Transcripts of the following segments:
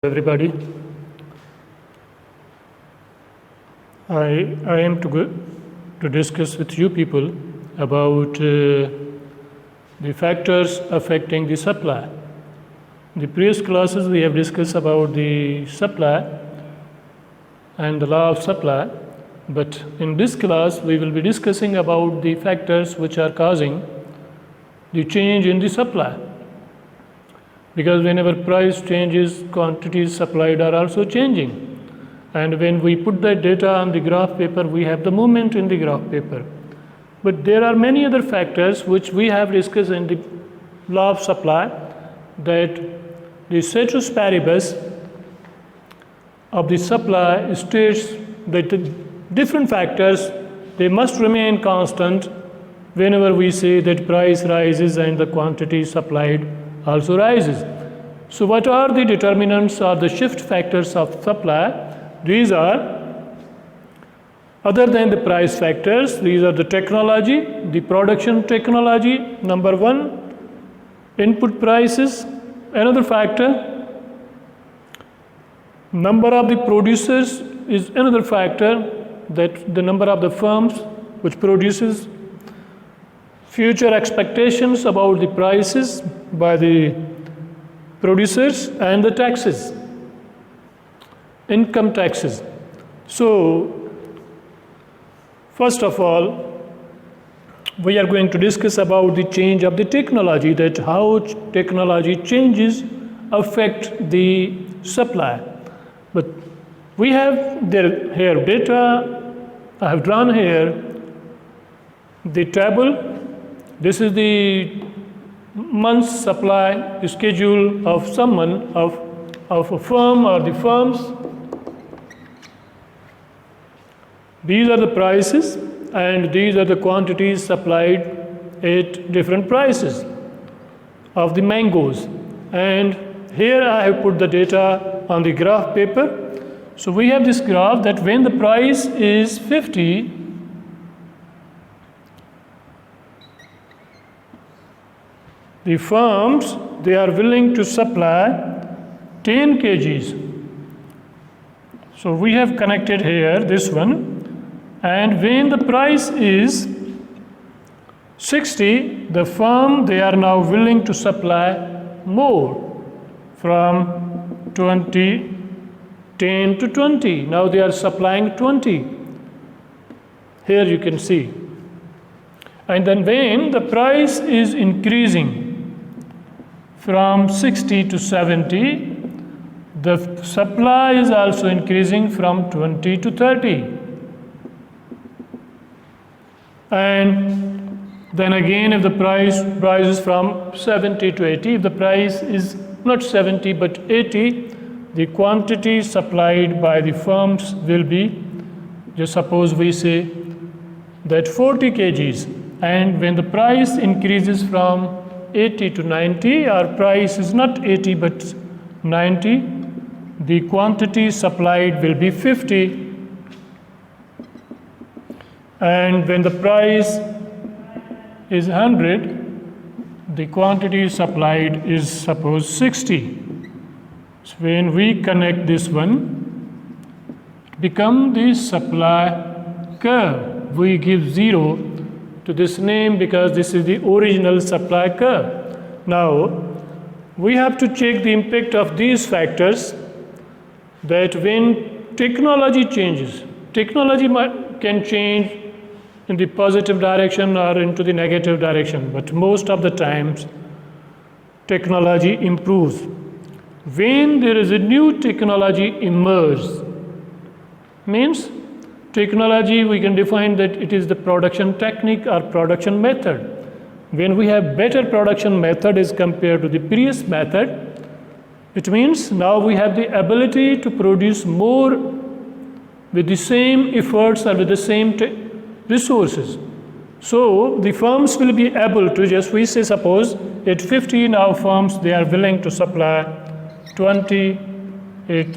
Everybody, I am to discuss with you people about the factors affecting the supply. In the previous classes we have discussed about the supply and the law of supply, but in this class we will be discussing about the factors which are causing the change in the supply. Because whenever price changes, quantities supplied are also changing. And when we put that data on the graph paper, we have the movement in the graph paper. But there are many other factors which we have discussed in the law of supply, that the ceteris paribus of the supply states that the different factors, they must remain constant whenever we say that price rises and the quantity supplied also rises. So what are the determinants or the shift factors of supply? These are, other than the price factors, these are the technology, the production technology, number one, input prices, another factor, number of the producers is another factor, that the number of the firms which produces, future expectations about the prices by the producers, and the taxes, income taxes. So, first of all, we are going to discuss about the change of the technology, that how technology changes affect the supply. But we have here data, I have drawn here the table. This is the month's supply schedule of someone, of a firm or the firms. These are the prices and these are the quantities supplied at different prices of the mangoes. And here I have put the data on the graph paper. So we have this graph that when the price is 50, the firms, they are willing to supply 10 kgs. So we have connected here this one. And when the price is 60, the firm, they are now willing to supply more, from 20, 10 to 20. Now they are supplying 20. Here you can see. And then when the price is increasing from 60 to 70, the supply is also increasing from 20 to 30. And then again, if the price rises from 70 to 80, if the price is not 70 but 80, the quantity supplied by the firms will be, just suppose we say that 40 kgs. And when the price increases from 80 to 90, our price is not 80 but 90, the quantity supplied will be 50. And when the price is 100, the quantity supplied is suppose 60. So when we connect this one, it becomes the supply curve. We give 0 to this name because this is the original supply curve. Now, we have to check the impact of these factors, that when technology changes, technology can change in the positive direction or into the negative direction, but most of the times technology improves. When there is a new technology emerges, means technology, we can define that it is the production technique or production method. When we have better production method as compared to the previous method, it means now we have the ability to produce more with the same efforts or with the same resources. So the firms will be able to, just we say suppose at 50 now firms, they are willing to supply 20, at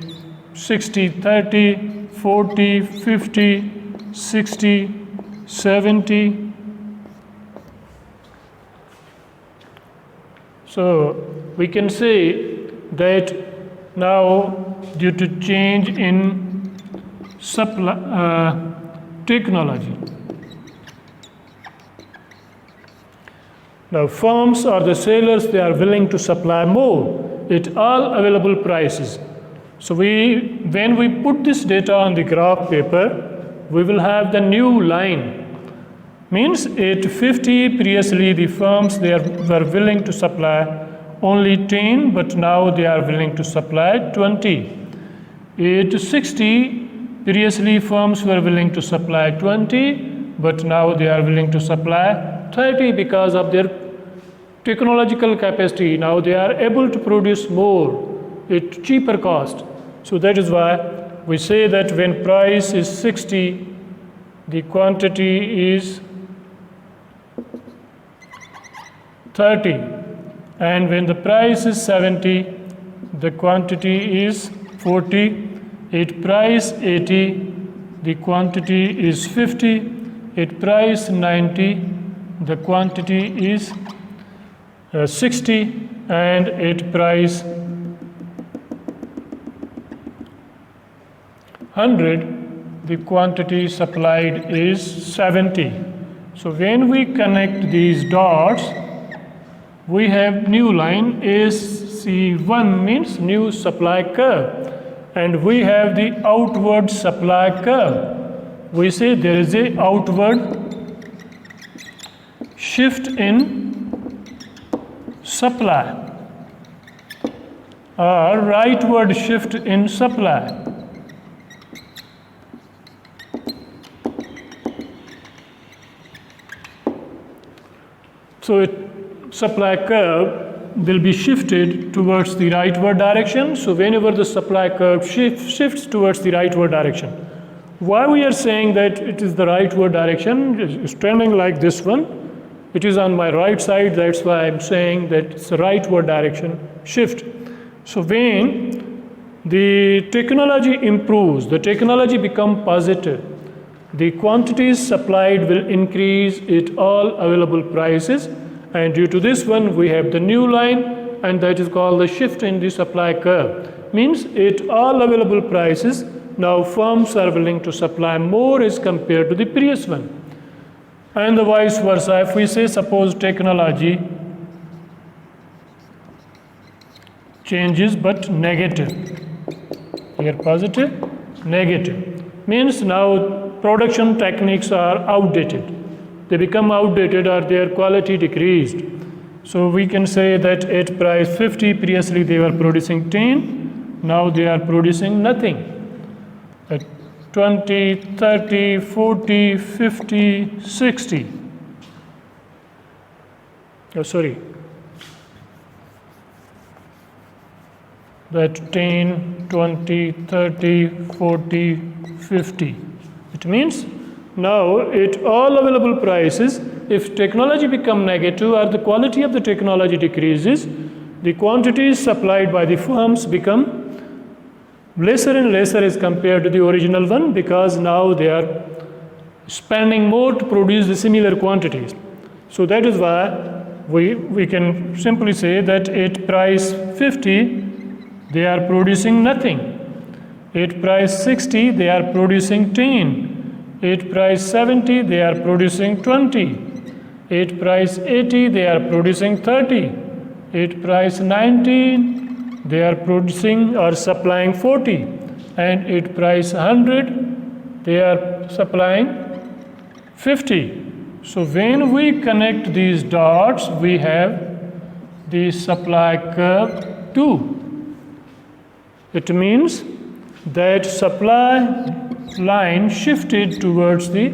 60, 30, 40, 50, 60, 70. So we can say that Now, due to change in technology, now firms or the sellers, they are willing to supply more at all available prices. So when we put this data on the graph paper, we will have the new line. Means at 50 previously the firms were willing to supply only 10, but now they are willing to supply 20. At 60 previously firms were willing to supply 20, but now they are willing to supply 30 because of their technological capacity. Now they are able to produce more at cheaper cost. So that is why we say that when price is 60, the quantity is 30, and when the price is 70, the quantity is 40. At price 80, the quantity is 50. At price 90, the quantity is 60, and at price 100, the quantity supplied is 70. So when we connect these dots, we have new line SC1 means new supply curve, and we have the outward supply curve. We say there is a outward shift in supply or rightward shift in supply. So supply curve will be shifted towards the rightward direction. So whenever the supply curve shifts towards the rightward direction, why we are saying that it is the rightward direction? It's trending like this one. It is on my right side. That's why I'm saying that it's the rightward direction shift. So when the technology improves, the technology becomes positive, the quantities supplied will increase at all available prices, and due to this one we have the new line, and that is called the shift in the supply curve. Means at all available prices, now firms are willing to supply more as compared to the previous one. And the vice versa, if we say suppose technology changes but negative, here positive, negative, means now production techniques are outdated. They become outdated or their quality decreased. So we can say that at price 50, previously they were producing 10, now they are producing nothing. At 20, 30, 40, 50, 60. Oh, sorry. That 10, 20, 30, 40, 50. It means now at all available prices, if technology become negative or the quality of the technology decreases, the quantities supplied by the firms become lesser and lesser as compared to the original one, because now they are spending more to produce the similar quantities. So that is why we can simply say that at price 50, they are producing nothing. At price 60, they are producing 10. At price 70, they are producing 20. At price 80, they are producing 30. At price 90, they are producing or supplying 40. And at price 100, they are supplying 50. So when we connect these dots, we have the supply curve 2. It means that supply line shifted towards the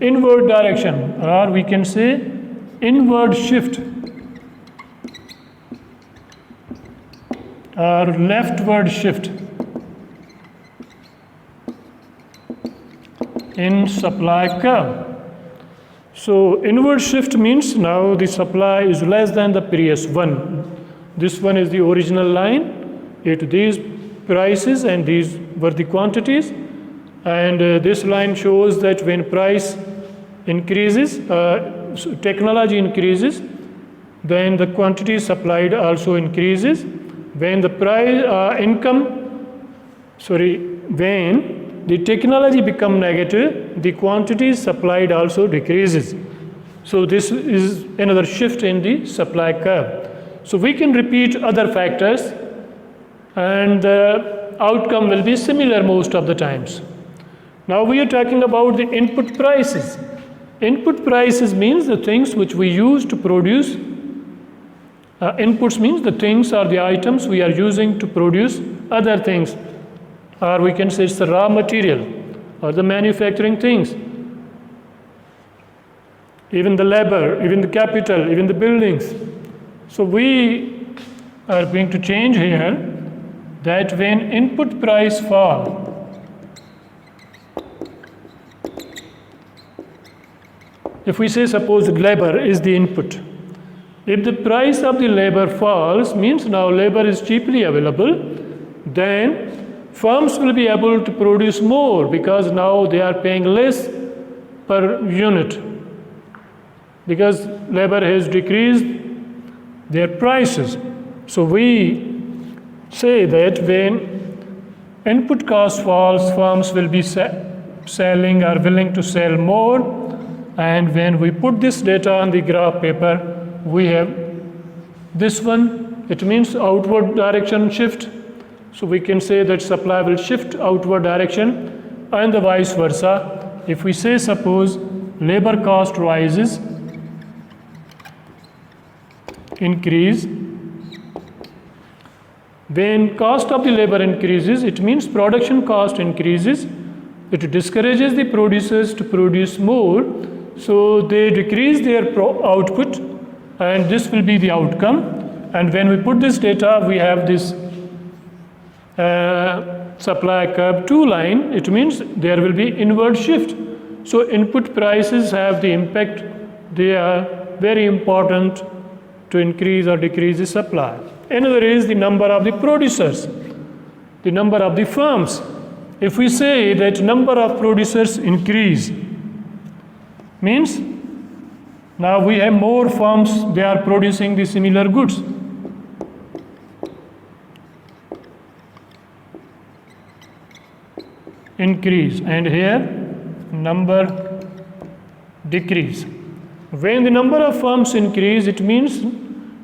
inward direction, or we can say inward shift or leftward shift in supply curve. So inward shift means now the supply is less than the previous one. This one is the original line at these prices, and these were the quantities. And this line shows that when price increases, technology increases, then the quantity supplied also increases. when the when the technology become negative, the quantities supplied also decreases. So this is another shift in the supply curve. So we can repeat other factors and the outcome will be similar most of the times. Now we are talking about the input prices. Input prices means the things which we use to produce. Inputs means the things or the items we are using to produce other things, or we can say it's the raw material or the manufacturing things. Even the labor, even the capital, even the buildings. So we are going to change here that when input price fall, if we say suppose labor is the input, if the price of the labor falls, means now labor is cheaply available, then firms will be able to produce more because now they are paying less per unit because labor has decreased their prices. So we say that when input cost falls, firms will be selling or willing to sell more. And when we put this data on the graph paper, we have this one. It means outward direction shift. So we can say that supply will shift outward direction and the vice versa. If we say suppose labor cost rises, increase, when cost of the labor increases, it means production cost increases. It discourages the producers to produce more. So they decrease their output and this will be the outcome. And when we put this data, we have this supply curve 2 line. It means there will be inward shift. So input prices have the impact. They are very important to increase or decrease the supply. Another is the number of the producers, the number of the firms. If we say that number of producers increase, means now we have more firms, they are producing the similar goods. Increase, and here number decrease. When the number of firms increase, it means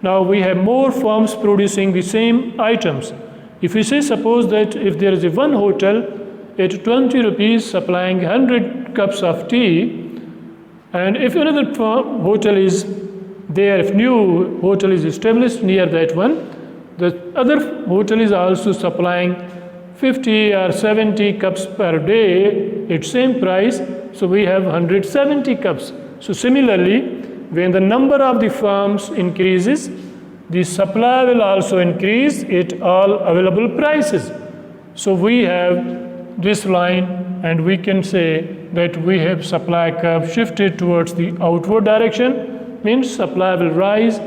now we have more firms producing the same items. If we say suppose that if there is a one hotel at 20 rupees supplying 100 cups of tea, and if another hotel is there, if new hotel is established near that one, the other hotel is also supplying 50 or 70 cups per day at same price, so we have 170 cups. So similarly, when the number of the firms increases, the supply will also increase at all available prices. So we have this line and we can say that we have supply curve shifted towards the outward direction, means supply will rise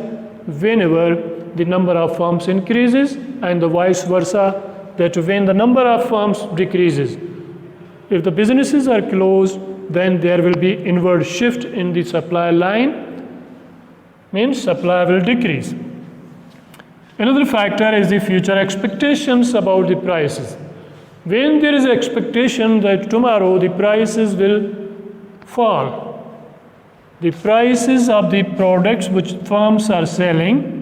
whenever the number of firms increases, and the vice versa, that when the number of firms decreases. If the businesses are closed, then there will be inward shift in the supply line, means supply will decrease. Another factor is the future expectations about the prices. When there is an expectation that tomorrow the prices will fall, the prices of the products which firms are selling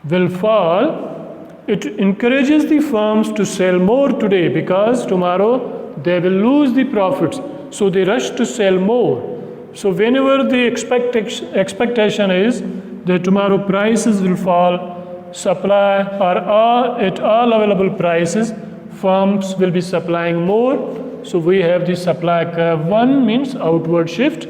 will fall, it encourages the firms to sell more today because tomorrow they will lose the profits. So they rush to sell more. So whenever the expectation is that tomorrow prices will fall, supply are at all available prices, firms will be supplying more. So we have the supply curve 1 means outward shift,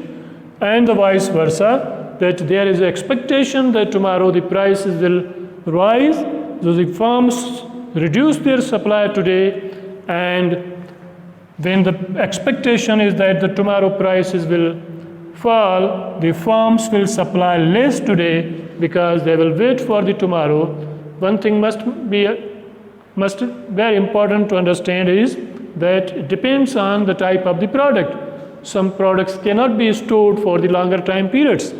and the vice versa, that there is expectation that tomorrow the prices will rise. So the firms reduce their supply today, and when the expectation is that the tomorrow prices will fall, the firms will supply less today because they will wait for the tomorrow. One thing must very important to understand is that it depends on the type of the product. Some products cannot be stored for the longer time periods.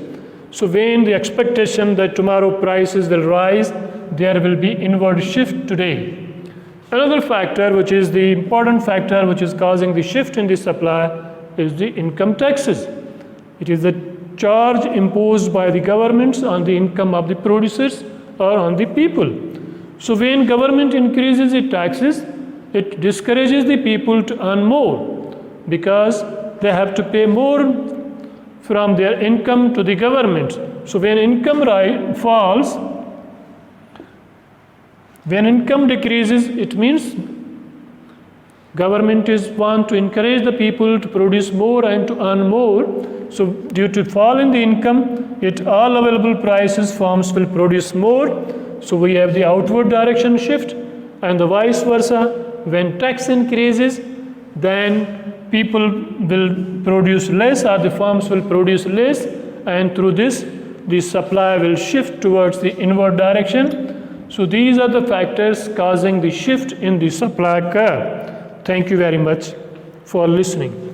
So when the expectation that tomorrow prices will rise, there will be inward shift today. Another factor, which is the important factor which is causing the shift in the supply, is the income taxes. It is the charge imposed by the governments on the income of the producers or on the people. So when government increases its taxes, it discourages the people to earn more because they have to pay more from their income to the government. So when income falls, when income decreases, it means government is want to encourage the people to produce more and to earn more. So due to fall in the income, at all available prices, firms will produce more. So we have the outward direction shift, and the vice versa. When tax increases, then people will produce less or the firms will produce less, and through this, the supply will shift towards the inward direction. So these are the factors causing the shift in the supply curve. Thank you very much for listening.